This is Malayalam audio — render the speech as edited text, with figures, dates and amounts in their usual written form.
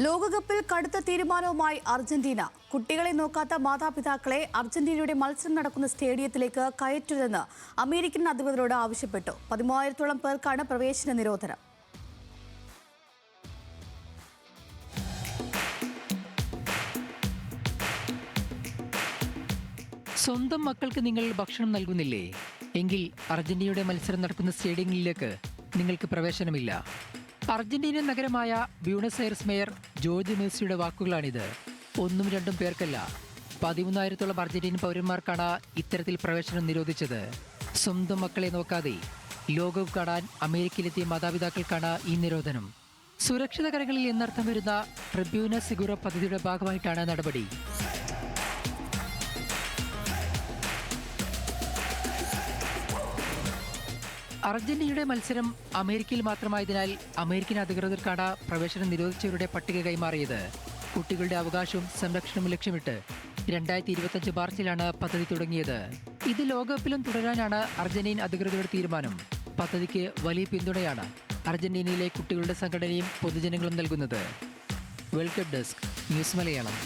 ലോകകപ്പിൽ കടുത്ത തീരുമാനവുമായി അർജന്റീന. കുട്ടികളെ നോക്കാത്ത മാതാപിതാക്കളെ അർജന്റീനയുടെ മത്സരം നടക്കുന്ന സ്റ്റേഡിയത്തിലേക്ക് കയറ്റരുതെന്ന് അമേരിക്കൻ അധികൃതരോട് ആവശ്യപ്പെട്ടു. 13,000-ഓളം പേർക്കാണ് പ്രവേശന നിരോധനം. സ്വന്തം മക്കൾക്ക് നിങ്ങൾ ഭക്ഷണം നൽകുന്നില്ലേ? എങ്കിൽ അർജന്റീനയുടെ മത്സരം നടക്കുന്ന സ്റ്റേഡിയങ്ങളിലേക്ക് നിങ്ങൾക്ക് പ്രവേശനമില്ല. അർജന്റീനൻ നഗരമായ ബ്യൂണസ് എയർസ് മേയർ ജോർജ് മെസ്സിയുടെ വാക്കുകളാണിത്. ഒന്നും രണ്ടും പേർക്കല്ല, 13,000-ഓളം അർജന്റീനൻ പൗരന്മാർക്കാണ് ഇത്തരത്തിൽ പ്രവേശനം നിരോധിച്ചത്. സ്വന്തം മക്കളെ നോക്കാതെ ലോകകപ്പ് കാണാൻ അമേരിക്കയിലെത്തിയ മാതാപിതാക്കൾക്കാണ് ഈ നിരോധനം. സുരക്ഷിത കരങ്ങളിൽ എന്നർത്ഥം വരുന്ന ട്രിബ്യൂന സിഗുറ പദ്ധതിയുടെ ഭാഗമായിട്ടാണ് നടപടി. അർജന്റീനയുടെ മത്സരം അമേരിക്കയിൽ മാത്രമായതിനാൽ അമേരിക്കൻ അധികൃതർക്കാണ് പ്രവേശനം നിരോധിച്ചവരുടെ പട്ടിക കൈമാറിയത്. കുട്ടികളുടെ അവകാശവും സംരക്ഷണവും ലക്ഷ്യമിട്ട് 2025 മാർച്ചിലാണ് പദ്ധതി തുടങ്ങിയത്. ഇത് ലോകകപ്പിലും തുടരാനാണ് അർജന്റീൻ അധികൃതരുടെ തീരുമാനം. പദ്ധതിക്ക് വലിയ പിന്തുണയാണ് അർജന്റീനയിലെ കുട്ടികളുടെ സംഘടനയും പൊതുജനങ്ങളും നൽകുന്നത്. World cup desk, news Malayalam.